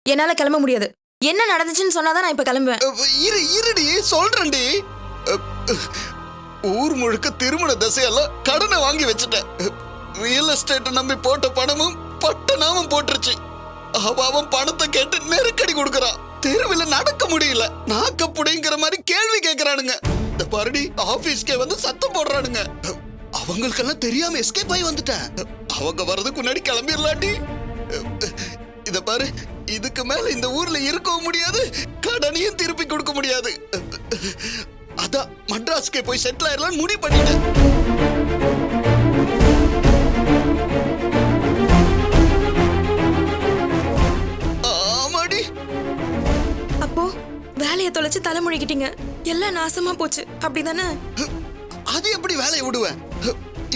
என்னால கிளம்ப முடியாது. என்ன நடந்துச்சுன்னு சொன்னாதான் நான் இப்ப கிளம்புவேன். இருடி சொல்றேன்டி. ஊர் முழுக்க திருமண தசையெல்லாம் கடனை வாங்கி வச்சுட்டேன். ரியல் எஸ்டேட் நம்பி போட்ட பணமும் பட்ட நாமம் போட்டுருச்சு. அவன் பணத்தை கேட்டு நெருக்கடி கொடுக்கறான். தெருவில் நடக்க முடியல. நாக்கப்புடிங்கிற மாதிரி கேள்வி கேட்கறானுங்க. இந்த பாருடி ஆபீஸ்க்கே வந்து சத்தம் போடுறானுங்க. அவங்களுக்கெல்லாம் தெரியாம எஸ்கேப் ஆகி வந்துட்டேன். அவங்க வர்றதுக்கு முன்னாடி கிளம்பிடலாண்டி. இத பாரு, இதுக்கு மேல இந்த ஊர்ல இருக்கவும் முடியாது, கடனையும் திருப்பி கொடுக்க முடியாது. அதான் மட்ராஸ்க்கே போய் செட்டில் ஆயிரலாம் முடிவு பண்ணிட்டேன். ஆமாடி. அப்போ வேலையை தொலைச்சு தலைமுழிக்கிட்டீங்க. எல்லாம் நாசமா போச்சு, அப்படிதானே? அது எப்படி வேலையை விடுவேன்?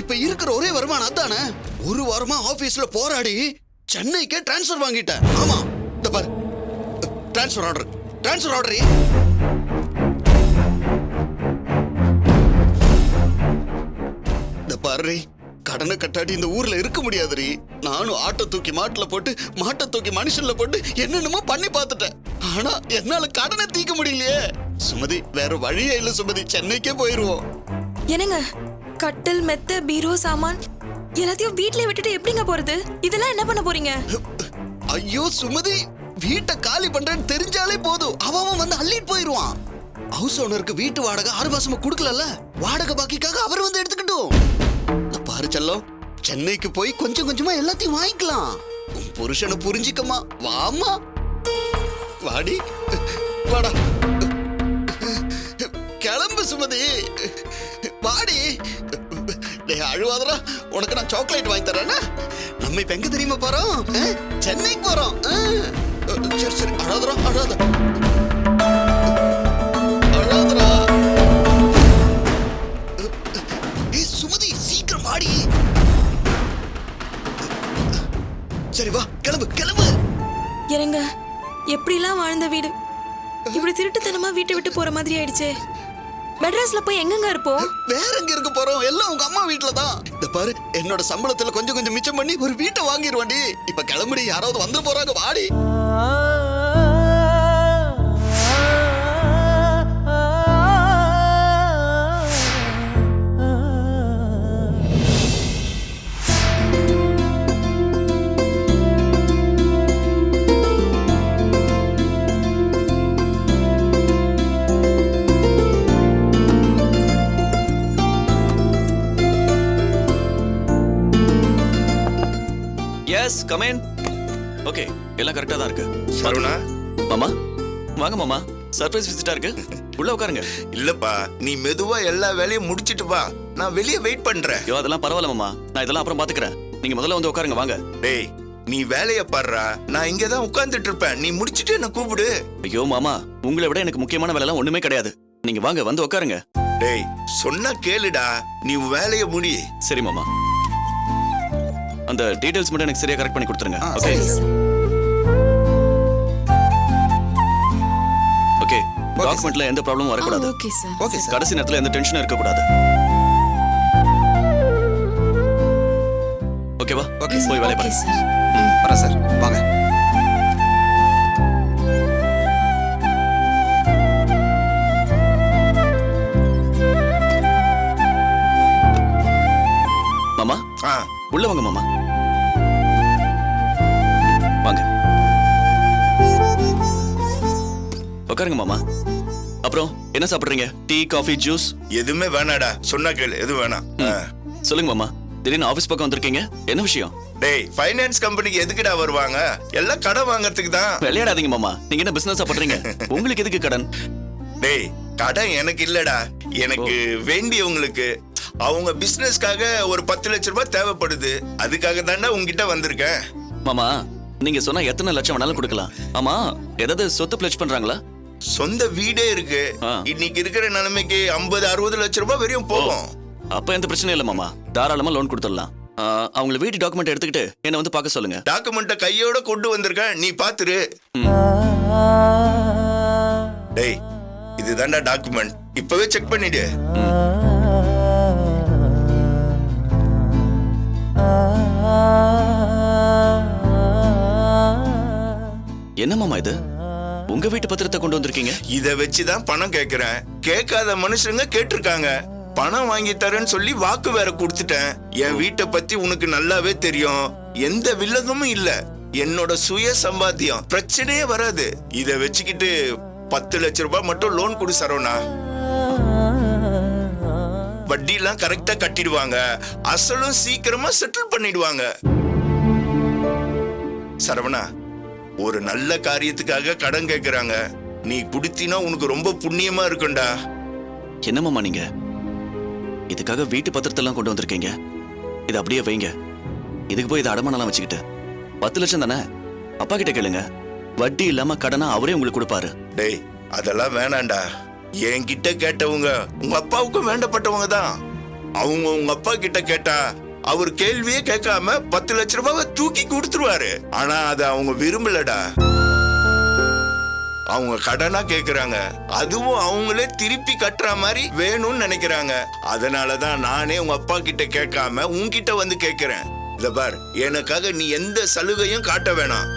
இப்ப இருக்கிற ஒரே வருமானம் அதானே. ஒரு வாரமா ஆபீஸ்ல போராடி சென்னைக்கே டிரான்ஸ்ஃபர் வாங்கிட்டேன். ஆமா, இந்த பாரு, டிரான்ஸ்ஃபர் ஆர்டர். இந்த பாரு, கடனை கட்டாடி இந்த ஊர்ல இருக்க முடியாதுரி. நானும் ஆட்டை தூக்கி மாட்டுல போட்டு, மாட்டை தூக்கி மனுஷன்ல போட்டு என்னென்னமோ பண்ணி பார்த்துட்டேன். ஆனா என்னால கடனை தீக்க முடியலையே. சுமதி, வேற வழியே இல்ல சுமதி, சென்னைக்கே போயிருவோம். என்னங்க, கட்டில், மெத்த, பீரோ சாமான் எல்லாத்தையும் வீட்லயே விட்டுட்டு எப்படிங்க போறது? இதெல்லாம் என்ன பண்ண போறீங்க? ஐயோ சுமதி, வீட்டை காலி பண்றேன்னு தெரிஞ்சாலே போதும், அவன் வந்து அள்ளிட்டு போயிருவான். ஹவுஸ் ஓனருக்கு வீட்டு வாடகை 6 மாசமா கொடுக்கல. வாடகை பாக்கிக்காக அவர் வந்து எடுத்துக்கிட்டோம். பாரு செல்லம், சென்னைக்கு போய் கொஞ்சம் கொஞ்சமா எல்லாத்தையும் வாங்கிக்கலாம். உன் புருஷனை புரிஞ்சிக்கமா. வாமா, வாடி, வாடா, கிளம்பு சுமதி, வாடி. அழுவாதரா, உனக்கு நான் சாக்லேட் வாங்கி தரேன்னா. நம்ம இப்ப எங்க தெரியுமா போறோம்? சென்னைக்கு போறோம். சரி சரி, அழாதரா, அழாதரா. சுமதி, சீக்கிரம் வாடி. சரி வா, கிளம்பு. என்னங்க, எப்படிலாம் வாழ்ந்த வீடு இப்படி திருட்டுத்தனமா வீட்டை விட்டு போற மாதிரி ஆயிடுச்சே. மெட்ராஸ்ல போய் எங்கங்க இருப்போம்? வேற எங்க இருக்க போறோம்? எல்லாம் உங்க அம்மா வீட்ல தான். இந்த பாரு, என்னோட சம்பளத்துல கொஞ்சம் கொஞ்சம் மிச்சம் பண்ணி ஒரு வீட்டை வாங்கிடுவாண்டி. இப்ப கிளம்புடி, யாராவது வந்து போறாங்க, வாடி. S, come in. ஓகே, எல்லாம் கரெக்ட்டா தான் இருக்கு. சரவணா, மாமா வாங்க மாமா, சர்ப்ரைஸ் விசிட்டா இருக்கு. உள்ள உட்காருங்க. இல்லப்பா, நீ மெதுவா எல்லா வேலையும் முடிச்சிட்டு வா, நான் வெளியே வெயிட் பண்றேன். ஐயோ, அதெல்லாம் பரவாயில்ல மாமா, நான் இதெல்லாம் அப்புறம் பாத்துக்கிறேன். நீங்க முதல்ல வந்து உட்காருங்க, வாங்க. டேய், நீ வேலைய பாடுறா, நான் இங்க தான் உட்கார்ந்துட்டு இருப்பேன். நீ முடிச்சிட்டு என்ன கூப்பிடு. ஐயோ மாமா, உங்களை விட எனக்கு முக்கியமான வேலை எல்லாம் ஒண்ணுமே கிடையாது. நீங்க வாங்க, வந்து உட்காருங்க. டேய், சொன்னா கேளுடா, நீ வேலைய முடி. சரி மாமா, அந்த டீடைல்ஸ் மட்டும் எனக்கு சரியா கரெக்ட் பண்ணி கொடுத்துருங்க. ஓகே ஓகே, டாக்குமெண்ட்ல எந்த ப்ராப்ளமும் வரக்கூடாது. Okay sir. Okay sir. கடைசி நேரத்துல எந்த டென்ஷனும் இருக்கக்கூடாது. ஓகேவா? ஓகே போய் வேலைய பாருங்க. சார். வரேன் சார், வாங்க. மாமா, உள்ள வாங்க மாமா, வாங்க உட்காருங்க மாமா. அப்புறம் என்ன சாப்பிடுறீங்க? Tea, coffee, juice? எதுவுமே வேணாடா, சொன்னா கேளு, எது வேணாம். சொல்லுங்க மாமா, திடீர்னு ஆபீஸ் பக்கம் வந்திருக்கீங்க, என்ன விஷயம்? டேய், ஃபைனான்ஸ் கம்பெனிக்கு எதுக்குடா வருவாங்க? எல்லாம் கடன் வாங்குறதுக்கு தான். விளையாடாதீங்க மாமா, நீங்க என்ன பிசினஸ் பண்றீங்க? உங்களுக்கு எதுக்கு கடன்? டேய், கடன் எனக்கு இல்லடா, எனக்கு வேண்டியவங்களுக்கு. அவங்க பிசினஸ்க்காக ஒரு 10 லட்சம் ரூபாய் தேவைப்படுது, அதுக்காக தானே உங்ககிட்ட வந்திருக்கேன். மாமா, நீங்க சொன்னா எத்தனை லட்சம் வேணாலும் கொடுக்கலாம். ஆமா, ஏதாவது சொத்து பிளட்ஜ் பண்றாங்களா? சொந்த வீடே இருக்கு. ஆ. இன்னைக்கு இருக்கிற நிலைமைக்கு 50-60 லட்சம் ரூபாய் வரையும் போகும். அப்ப எந்த பிரச்சனையும் இல்ல மாமா, தாராளமா லோன் கொடுத்துடலாம். அவங்கள வீட்டு டாக்குமெண்ட் எடுத்துக்கிட்டு என்ன வந்து பார்க்க சொல்லுங்க. டாக்குமெண்ட்டை கையோட கொண்டு வந்திருக்கேன், நீ பாத்துரு. டேய், இதுதான்டா டாக்குமெண்ட், இப்பவே செக் பண்ணிடு. என்ன என்னம்மா இது உங்க வீட்டு பத்திரத்தை கொண்டு வந்திருக்கீங்க? இத வச்சுதான் பணம் கேக்குறேன். கேட்காத மனுஷங்க கேட்டிருக்காங்க. பணம் வாங்கி தரேன்னு சொல்லி வாக்கு வேற கொடுத்துட்டேன். என் வீட்டை பத்தி உனக்கு நல்லாவே தெரியும். எந்த வில்லங்கமும் இல்ல. என்னோட சுய சம்பாத்தியம், பிரச்சனையே வராது. இத வச்சுக்கிட்டு 10 லட்சம் ரூபாய் மட்டும் லோன் கொடு சரவணா. வட்டி எல்லாம் கரெக்டா கட்டிடுவாங்க. அசலும் சீக்கிரமா செட்டில் பண்ணிடுவாங்க. சரவணா, ஒரு நல்ல காரியத்துக்காக கடன் கேக்குறாங்க. நீ குடுத்தினா உனக்கு ரொம்ப புண்ணியமா இருக்கும்டா. என்னம்மா நீங்க இதுக்காக வீட்டு பத்திரத்தெல்லாம் கொண்டு வந்திருக்கீங்க? இது அப்படியே வைங்க. இதுக்கு போய் இதை அடமானலாம் வச்சுக்கிட்டு 10 லட்சம் தானே, அப்பா கிட்ட கேளுங்க. வட்டி இல்லாம கடனா அவரே உங்களுக்கு கொடுப்பாரு. டேய், அதெல்லாம் வேணாண்டா. என்கிட்ட கேட்டவங்க உங்க அப்பாவுக்கும் வேண்டப்பட்டவங்க தான். அவங்க உங்க அப்பா கிட்ட கேட்டா அவர் கேள்வியே கேட்காம 10 லட்சம் ரூபாவை தூக்கி கொடுத்துருவாரு. ஆனா அத அவங்க விரும்பலடா. அவங்க கடனா கேக்குறாங்க. அதுவும் அவங்களே திருப்பி கட்டுற மாதிரி வேணும்னு நினைக்கிறாங்க. அதனாலதான் நானே உங்க அப்பா கிட்ட கேட்காம உன்கிட்ட வந்து கேக்குறேன். இத பார், எனக்காக நீ எந்த சலுகையும் காட்ட வேணாம்.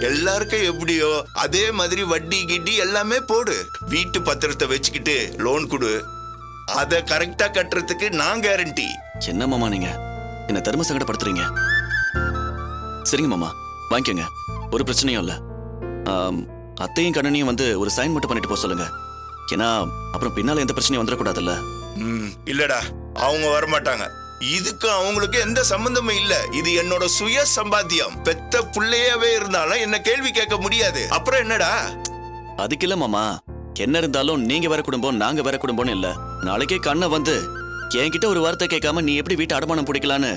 எல்லாருக்கும் எப்படியோ அதே மாதிரி வட்டி கிட்டி எல்லாமே போடு. வீட்டு பத்திரத்தை வச்சுக்கிட்டு லோன் கொடு. அத கரெக்டா கட்டுறதுக்கு நான் கேரண்டி. என்ன மாமா நீங்க என்ன தர்ம சங்கடப்படுத்துறீங்க? சரிங்க மாமா, வாங்கிக்கோங்க, ஒரு பிரச்சனையும் இல்ல. அத்தையும் கண்ணனையும் வந்து ஒரு சைன் மட்டும் பண்ணிட்டு போக சொல்லுங்க. ஏன்னா அப்புறம் பின்னால எந்த பிரச்சனையும் வந்துடக்கூடாதுல்ல. இல்லடா, அவங்க வரமாட்டாங்க. இதுக்கு அவங்களுக்கு எந்த சம்பந்தமும் இல்ல. இது என்னோட சுய சம்பாத்தியம். பெத்த பிள்ளையாவே இருந்தாலும் என்ன கேள்வி கேட்க முடியாது. அப்புறம் என்னடா? அதுக்கு இல்ல மாமா, என்ன இருந்தாலும் நீங்க வேற குடும்பம் நாங்க வேற குடும்பம்னு இல்ல. நாளைக்கே கண்ணை வந்து என்கிட்ட ஒரு வார்த்தை கேட்காம நீ எப்படி வீட்டு அடமானம் பிடிக்கலான்னு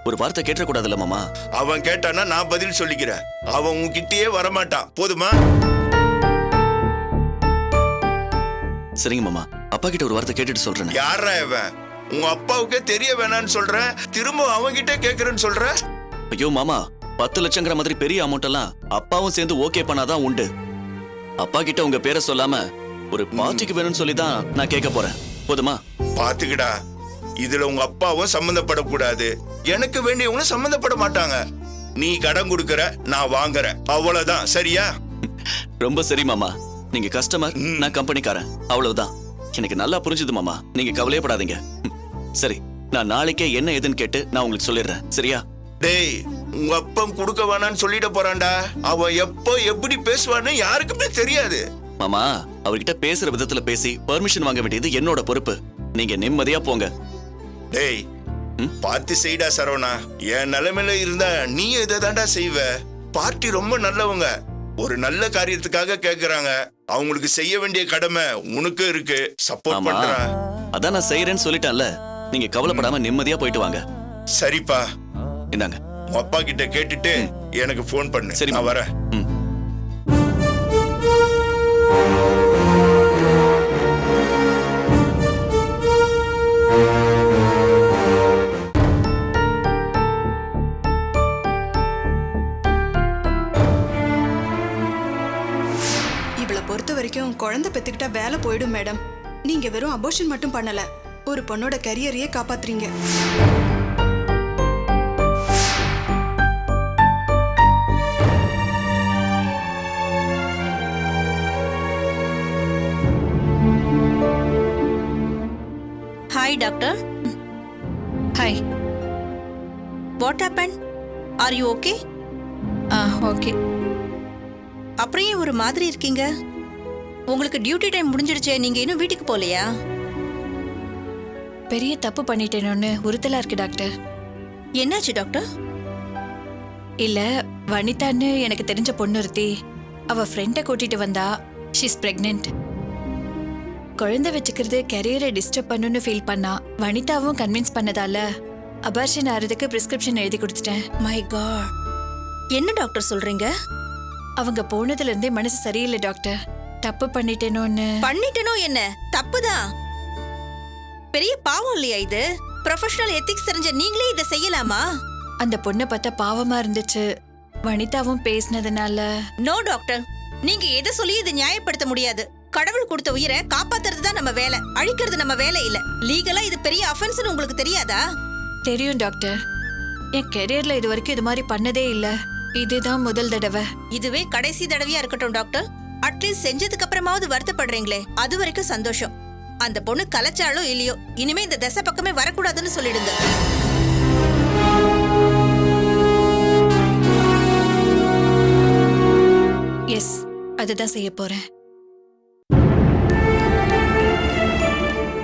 ஒரு வார்த்தை கேட்ட கூடாதுல்ல மாமா. அவன் கேட்டானா நான் பதில் சொல்லிக்கிறேன். அவன் உன்கிட்டயே வரமாட்டான். போதுமா? சரிங்க மாமா, அப்பா கிட்ட ஒரு வார்த்தை கேட்டுட்டு சொல்றேன். யாரா இவன்? உங்க அப்பாவுக்கே தெரிய வேணான்னு சொல்றேன், திரும்ப அவங்கிட்ட கேக்குறேன்னு சொல்ற. ஐயோ மாமா, 10 லட்சங்கிற மாதிரி பெரிய அமௌண்ட் எல்லாம் அப்பாவும் சேர்ந்து ஓகே பண்ணாதான் உண்டு. அப்பா கிட்ட உங்க பேரை சொல்லாம ஒரு பார்ட்டிக்கு வேணும்னு சொல்லி தான் நான் கேட்க போறேன். போதுமா? பாத்துக்கிடா, இதுல உங்க அப்பாவும் சம்பந்தப்படக்கூடாது. எனக்கு வேண்டியவங்களும் சம்பந்தப்பட மாட்டாங்க. நீ கடன் கொடுக்கற, நான் வாங்குறேன், அவ்வளவுதான். சரியா? ரொம்ப சரி மாமா. நீங்க கஸ்டமர், நான் கம்பெனிக்காரன், அவ்வளவுதான். எனக்கு நல்லா புரிஞ்சுது மாமா, நீங்க கவலையப்படாதீங்க. சரி, நான் நாளைக்கே என்ன ஏதுன்னு கேட்டு நான் உங்களுக்கு சொல்லிடுறேன். சரியா? டேய், உங்க அப்பம் கொடுக்க வேணான்னு சொல்லிட போறான்டா. அவன் எப்போ எப்படி பேசுவான்னு யாருக்குமே தெரியாது. மாமா, அவர்கிட்ட பேசுற விதத்துல பேசி பெர்மிஷன் வாங்க வேண்டியது என்னோட பொறுப்பு. நீங்க நிம்மதியா போங்க. டேய், பார்த்து செய்டா சரவணா. என் நிலைமையில இருந்தா நீ இதை தாண்டா செய்வ. பார்ட்டி ரொம்ப நல்லவங்க. ஒரு நல்ல காரியத்துக்காக கேக்குறாங்க. அவங்களுக்கு செய்ய வேண்டிய கடமை உனக்கு இருக்கு. சப்போர்ட் பண்றேன். அதான் நான் செய்யறேன்னு சொல்லிட்டேன்ல. நீங்க கவலைப்படாம நிம்மதியா போயிட்டு வாங்க. சரிப்பா, இந்தாங்க. உங்க அப்பா கிட்ட கேட்டுட்டு எனக்கு போன் பண்ணு. சரி, நான் வரேன். பொறுத்த வரைக்கும் குழந்தை பெத்துக்கிட்டா வேலை போயிடும் மேடம். நீங்க வெறும் அபோர்ஷன் மட்டும் பண்ணல, ஒரு பொண்ணோட கரியரையே காப்பாத்துறீங்க. Hi doctor. Hi. What happen? Are you okay? Okay. அப்புறம் ஏன் ஒரு மாதிரி இருக்கீங்க? உங்களுக்கு டியூட்டி டைம் முடிஞ்சிடுச்சே, நீங்க இன்னும் வீட்டுக்கு போகலையா? பெரிய தப்பு பண்ணிட்டேனோன்னு உறுத்தலா இருக்கு டாக்டர். என்னாச்சு டாக்டர்? இல்ல, வனிதான்னு எனக்கு தெரிஞ்ச பொண்ணு ஒருத்தி அவ ஃப்ரெண்டை கூட்டிட்டு வந்தா. She's pregnant. குழந்தை வச்சுக்கிறது கெரியரை டிஸ்டர்ப் பண்ணுன்னு ஃபீல் பண்ணா. வனிதாவும் கன்வின்ஸ் பண்ணதால அபார்ஷன் ஆறதுக்கு பிரிஸ்கிரிப்ஷன் எழுதி கொடுத்துட்டேன். மை காட், என்ன டாக்டர் சொல்றீங்க? அவங்க போனதுல இருந்தே மனசு சரியில்லை டாக்டர். தப்பு பண்ணிட்டேனோன்னு. பண்ணிட்டேனோ என்ன? தப்புதான். பெரிய பாவம் இல்லையா இது? ப்ரொஃபஷனல் எத்திக்ஸ் தெரிஞ்ச நீங்களே இதை செய்யலாமா? அந்த பொண்ணை பார்த்தா பாவமா இருந்துச்சு. வனிதாவும் பேசினதுனால. நோ டாக்டர், நீங்க எதை சொல்லி இதை நியாயப்படுத்த முடியாது. கடவுள் கொடுத்த உயிரை காப்பாத்துறது தான் நம்ம வேலை, அழிக்கிறது நம்ம வேலை இல்ல. லீகலா இது பெரிய அஃபென்ஸ்னு உங்களுக்கு தெரியாதா? தெரியும் டாக்டர். என் கெரியர்ல இது வரைக்கும் இது மாதிரி பண்ணதே இல்ல. இதுதான் முதல் தடவை. இதுவே கடைசி தடவையா இருக்கட்டும் டாக்டர். அட்லீஸ்ட் செஞ்சதுக்கு அப்புறமாவது வருத்தப்படுறீங்களே, அது வரைக்கும் சந்தோஷம். அந்த பொண்ணு கலைச்சாலோ இல்லையோ, இனிமே இந்த திசை பக்கமே வரக்கூடாதுன்னு சொல்லிடுங்க. எஸ், அதுதான் செய்ய போறேன்.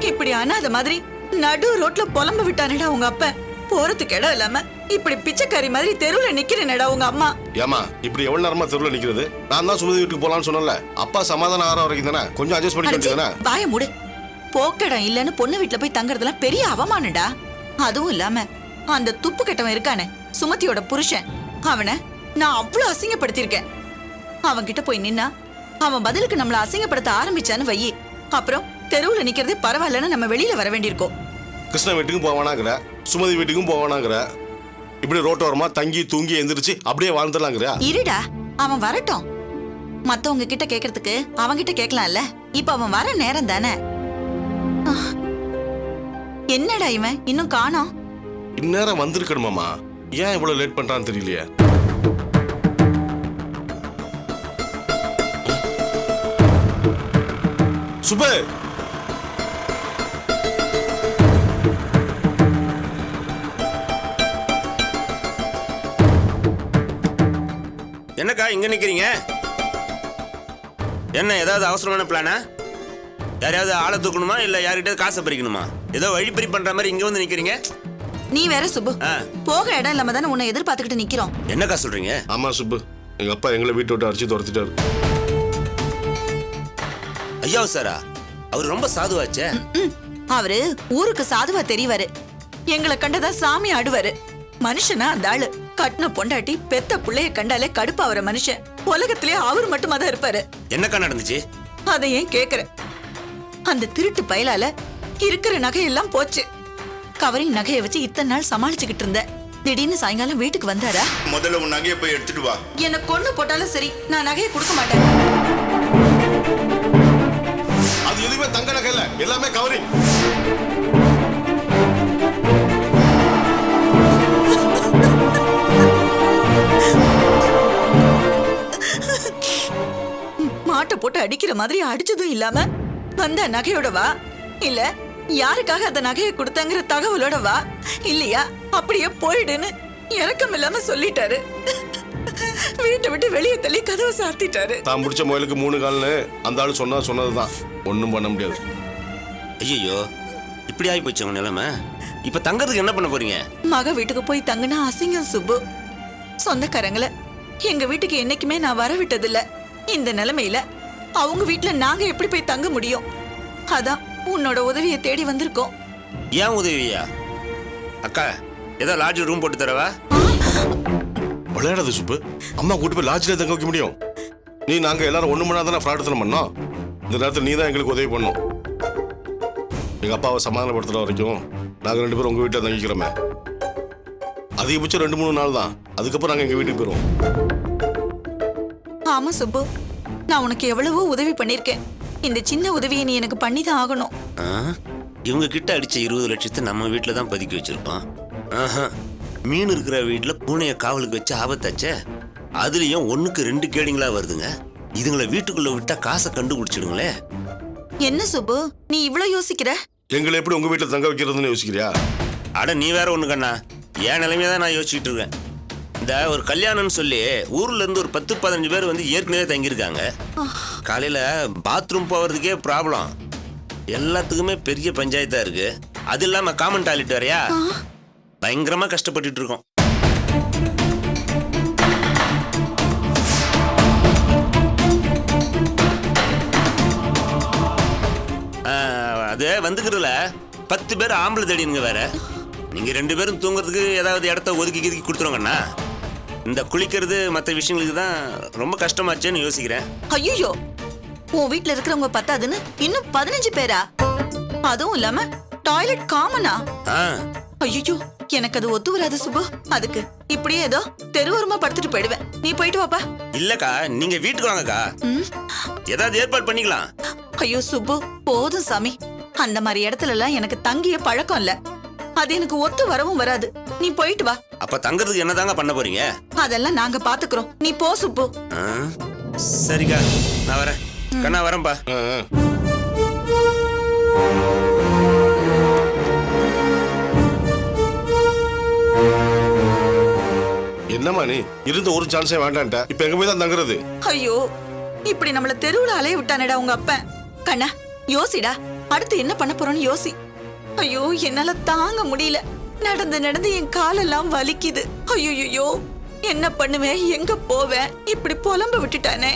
இப்படி அனாத மாதிரி நடு ரோட்ல புலம்ப விட்டானடா உங்க அப்ப. போறதுக்கு இடம் இல்லாம இப்படி பிச்சைக்காரி மாதிரி தெருவுல நிக்கிறேனடா உங்க அம்மா. ஏமா இப்படி எவ்வளவு நேரமா தெருவுல நிக்கிறது? நான் தான் சுமதி வீட்டுக்கு போலான்னு சொன்னல. அப்பா சமாதானம் ஆகிற வரைக்கும் தானே, கொஞ்சம் அட்ஜஸ்ட் பண்ணி வேண்டியதானே. வாய மூடு. போக்கடம் இல்லன்னு பொண்ணு வீட்டுல போய் தங்கறதுலாம் பெரிய அவமானடா. அதுவும் இல்லாம அந்த துப்பு கட்டவன் இருக்கானே, சுமதியோட புருஷன், அவனை நான் அவ்வளவு அசிங்கப்படுத்திருக்கேன். அவன்கிட்ட போய் நின்னா அவன் பதிலுக்கு நம்மள அசிங்கப்படுத்த ஆரம்பிச்சான்னு வையி, அப்புறம் தெருவுல நிக்கிறதே பரவாயில்லன்னு நம்ம வெளியில வர வேண்டியிருக்கோம். கிருஷ்ண வீட்டுக்கும் போவானாங்கிற, சுமதி வீட்டுக்கும் போவானாங்கிற, இப்படி ரோட்டோரமா தங்கி தூங்கி எந்திரிச்சு அப்படியே வாழ்ந்துடலாங்கிற. இருடா, அவன் வரட்டும். மத்தவங்க கிட்ட கேக்குறதுக்கு அவன்கிட்ட கேட்கலாம்ல. இப்ப அவன் வர நேரம் தானே. என்னடா இவன் இன்னும் காணோம்? இந்நேரம் வந்திருக்கணுமாமா, ஏன் இவ்வளவு லேட் பண்றான்னு தெரியலையே. சுபு, என்னக்கா இங்க நிக்கிறீங்க? என்ன ஏதாவது அவசரமான பிளானா? யாரையாவது ஆளை தூக்கணுமா இல்ல யார்கிட்ட காசை பறிக்கணுமா? ஏதோ வழிப்பறி பண்ற மாதிரி இங்க வந்து நிக்கிறீங்க. நீ வேற சுப்பு, போக இடம் இல்லாம தானே உன்னை எதிர்பார்த்துக்கிட்டு நிக்கிறோம். என்னக்கா சொல்றீங்க? ஆமா சுப்பு, எங்க அப்பா எங்களை வீட்டை விட்டு அடிச்சு துரத்திட்டாரு. ஐயா சாரா, அவர் ரொம்ப சாதுவாச்சே. அவரு ஊருக்கு சாதுவா தெரியவாரு. எங்களை கண்டதா சாமி ஆடுவாரு. மனுஷனா அந்த ஆளு. கட்டின பொண்டாட்டி பெத்த புள்ளைய கண்டாலே கடுப்பாவற மனுஷன். உலகத்திலே அவர் மட்டுமா தான் இருப்பாரு. என்னக்கா நடந்துச்சு? அதை ஏன் கேக்குற? அந்த திருட்டு பயலால இருக்கிற நகையெல்லாம் போச்சு. கவரிங் நகையை வச்சு இத்தனை நாள் சமாளிச்சுக்கிட்டு இருந்த. திடீர்னு சாயங்காலம் வீட்டுக்கு வந்தாரா? முதல்ல உன் நகையை போய் எடுத்துட்டு வா. என்ன கொன்னு போட்டாலும் சரி, நான் நகையை கொடுக்க மாட்டேன். அது எதுவுமே தங்க நகை இல்ல, எல்லாமே கவரிங். மாட்டை போட்டு அடிக்கிற மாதிரி அடிச்சதும் இல்லாம வந்த நகையோட வா, இல்ல யாருக்காக அந்த நகையை கொடுத்தாங்கிற தகவலோட வா, இல்லையா அப்படியே போயிடுன்னு இறக்கம் இல்லாம சொல்லிட்டாரு. வீட்டை விட்டு வெளியே தள்ளி கதவை சாத்திட்டாரு. தான் பிடிச்ச முயலுக்கு 3 கால்னு அந்த ஆளு சொன்னதுதான், ஒன்னும் பண்ண முடியாது. ஐயோ, இப்படி ஆகி போச்சு உங்க நிலைமை. இப்ப தங்கறதுக்கு என்ன பண்ண போறீங்க? மக வீட்டுக்கு போய் தங்குனா அசிங்கம் சுப்பு. சொந்தக்காரங்களை எங்க வீட்டுக்கு என்னைக்குமே நான் வர விட்டதில்ல. இந்த நிலைமையில அவங்க வீட்டுல நாங்க எப்படி போய் தங்க முடியும்? அதான் உன்னோட உதவியை தேடி வந்திருக்கோம். ஏன் உதவியா? அக்கா, ஏதோ லாட்ஜ் ரூம் போட்டு தரவா? விளையாடாத சுப்பு, அம்மா கூட்டு போய் லாட்ஜ்ல தங்க வைக்க முடியும்? நீ நாங்க எல்லாரும் ஒண்ணு மணி தானே ஃப்ராட் பண்ணோம். இந்த நேரத்தில் நீ தான் எங்களுக்கு உதவி பண்ணும். எங்க அப்பாவை சமாதானப்படுத்துற வரைக்கும் நாங்க 2 பேரும் உங்க வீட்டில் தங்கிக்கிறோமே. அதிகபட்சம் 2-3 நாள் தான், அதுக்கப்புறம் நாங்க எங்க வீட்டுக்கு போயிடுவோம். ஆமா சுப்பு, நான் உனக்கு எவ்வளவோ உதவி பண்ணிருக்கேன். இந்த சின்ன உதவியை நீ எனக்கு பண்ணிதான் ஆகணும். இவங்க கிட்ட அடிச்ச 20 லட்சத்தை நம்ம வீட்டுல தான் பதுக்கி வச்சிருப்பான். மீன் இருக்கிற வீட்டுல பூனைய காவலுக்கு வச்சு ஆபத்தாச்சே. அதுலயும் 1க்கு 2 கேடிங்களா வருதுங்க. இதுங்களை வீட்டுக்குள்ள விட்டா காசை கண்டுபிடிச்சிடுங்களே. என்ன சுப்பு நீ இவ்வளவு யோசிக்கிற? எங்களை எப்படி உங்க வீட்டில் தங்க வைக்கிறதுன்னு யோசிக்கிறியா? அட நீ வேற ஒண்ணு கண்ணா, என் நிலைமையை தான் நான் யோசிச்சுட்டு இருக்கேன். இந்த ஒரு கல்யாணம்னு சொல்லி ஊர்ல இருந்து ஒரு 10-15 பேர் வந்து ஏற்கனவே தங்கியிருக்காங்க. காலையில பாத்ரூம் போறதுக்கே ப்ராப்ளம். எல்லாத்துக்குமே பெரிய பஞ்சாயத்தா இருக்கு. அது இல்லாம காமன் டாய்லெட் வேறையா, பயங்கரமா கஷ்டப்பட்டுட்டு இருக்கோம். அது வந்துக்கிறதுல 10 பேர் ஆம்பளை தடினுங்க வேற. நீங்க 2 பேரும் தூங்குறதுக்கு ஏதாவது இடத்த ஒதுக்கி கொடுத்துருவாங்கண்ணா. இந்த குளிக்கிறது மற்ற விஷயங்களுக்கு தான் ரொம்ப கஷ்டமாச்சேன்னு யோசிக்கிறேன். ஐயோ, உன் வீட்டுல இருக்கிறவங்க பத்தாதுன்னு இன்னும் 15 பேரா? அதுவும் இல்லாம டாய்லெட் காமனா? ஐயோ, எனக்கு அது ஒத்து வராது சுப்பு. அதுக்கு இப்படியே ஏதோ தெருவோரமா படுத்துட்டு போயிடுவேன். நீ போயிட்டு வாப்பா. இல்லக்கா, நீங்க வீட்டுக்கு வாங்கக்கா, ஏதாவது ஏற்பாடு பண்ணிக்கலாம். ஐயோ சுப்பு, போதும் சாமி. அந்த மாதிரி இடத்துல எல்லாம் எனக்கு தங்கிய பழக்கம் இல்ல. அது எனக்கு ஒத்து வரவும் வராது. நீ போயிட்டு வா. அப்ப தங்கறதுக்கு என்னதாங்க பண்ண போறீங்க? அதெல்லாம் நாங்க பாத்துக்கிறோம். நீ போ சுப்பு. ஆ, சரிக்கா, நான் வரேன். கண்ணா வரேன்பா. என்னம்மா நீ இருந்த ஒரு சான்ஸே வேண்டான்ட்ட இப்ப எங்க போய் தான் தங்குறது? ஐயோ, இப்படி நம்மள தெருவுல அலைய விட்டானடா உங்க அப்பன். கண்ணா யோசிடா, அடுத்து என்ன பண்ண போறோம்னு யோசி. ஐயோ, என்னால தாங்க முடியல. நடந்து நடந்து என் காலெல்லாம் வலிக்குது. ஐயோ, என்ன பண்ணுவேன், எங்க போவேன், இப்படி புலம்ப விட்டுட்டானே.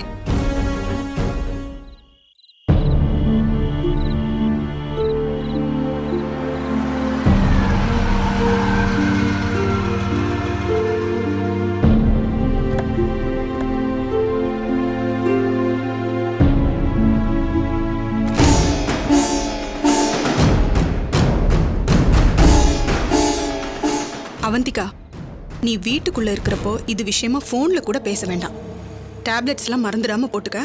அவந்திகா, நீ வீட்டுக்குள்ள இருக்கிறப்போ இது விஷயமா போன்ல கூட பேச வேண்டாம். டேப்லெட்ஸ்லாம் மறந்துடாம போட்டுக்க.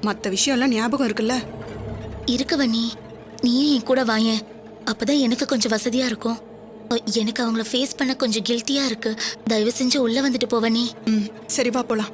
மற்ற விஷயம்லாம் ஞாபகம் இருக்குல்ல? இருக்கவண்ணி, நீயே என் கூட வாயேன். அப்பதான் எனக்கு கொஞ்சம் வசதியா இருக்கும். எனக்கு அவங்கள ஃபேஸ் பண்ண கொஞ்சம் கில்ட்டியா இருக்கு. தயவு செஞ்சு உள்ள வந்துட்டு போவனி. சரி, வா போலாம்.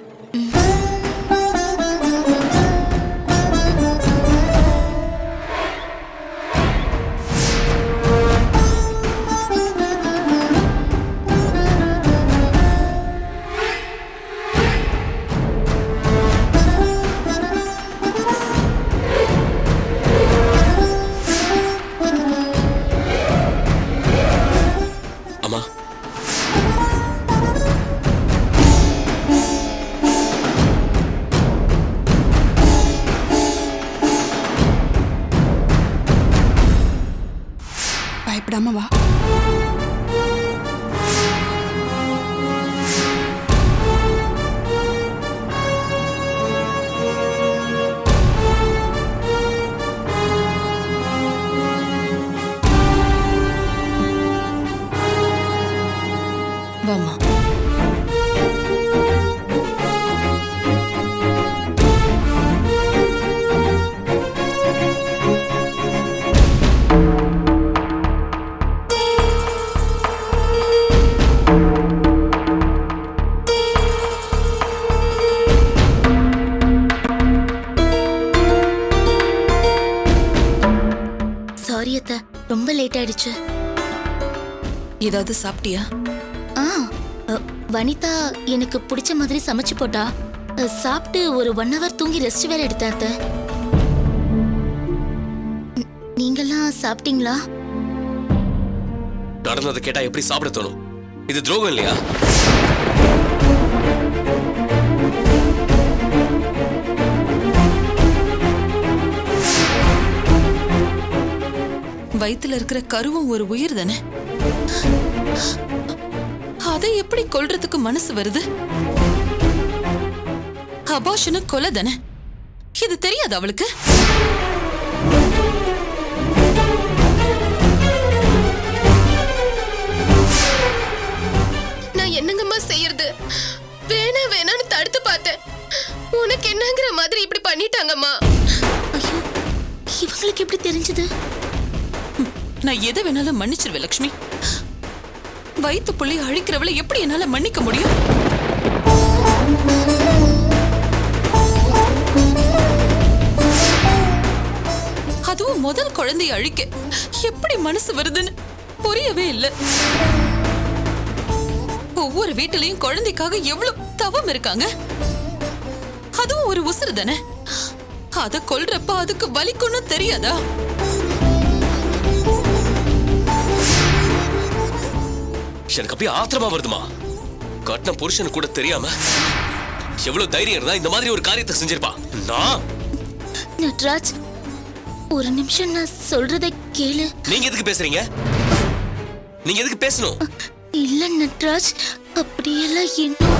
பயப்படாம வா. வாமா. சாரி அத்தை, ரொம்ப லேட் ஆயிடுச்சு. ஏதாவது சாப்பிட்டியா? வனிதா எனக்கு பிடிச்ச மாதிரி சமைச்சு போட்டா. சாப்பிட்டு ஒரு 1 hour தூங்கி ரெஸ்ட் வேற எடுத்தேன் அத்தை. நீங்கெல்லாம் சாப்பிட்டீங்களா? நடந்ததை கேட்டா எப்படி சாப்பிட தோணும்? இது துரோகம் இல்லையா? வயித்துல இருக்கிற கருவும் ஒரு உயிர் தானே. அதை எப்படி கொல்றதுக்கு மனசு வருது? அபார்ஷனு கொலை தானே. இது தெரியாது அவளுக்கு? நான் என்னங்கம்மா செய்யறது? வேணான்னு தடுத்து பார்த்தேன். உனக்கு என்னங்கிற மாதிரி இப்படி பண்ணிட்டாங்கம்மா. ஐயோ, இவங்களுக்கு எப்படி தெரிஞ்சது? நான் எதை வேணாலும் மன்னிச்சிருவேன் லக்ஷ்மி. வயிற்று புள்ளி அழிக்கிறவளை எப்படி என்னால மன்னிக்க முடியும்? அதுவும் முதல் குழந்தையை அழிக்க எப்படி மனசு வருதுன்னு புரியவே இல்லை. ஒவ்வொரு வீட்டிலையும் குழந்தைக்காக எவ்வளவு தவம் இருக்காங்க. அதுவும் ஒரு உசுறு தானே. அத கொல்றப்ப அதுக்கு வலிக்கும்னு தெரியாதா? எனக்கு அப்படியே ஆத்திரமா வருதுமா. கட்டின புருஷன் கூட தெரியாம எவ்வளவு தைரியம் இருந்தா இந்த மாதிரி ஒரு காரியத்தை செஞ்சிருப்பா. நட்ராஜ், ஒரு நிமிஷம் நான் சொல்றதை கேளு. நீங்க எதுக்கு பேசுறீங்க? நீங்க எதுக்கு பேசணும்? இல்ல நட்ராஜ், அப்படியெல்லாம் என்ன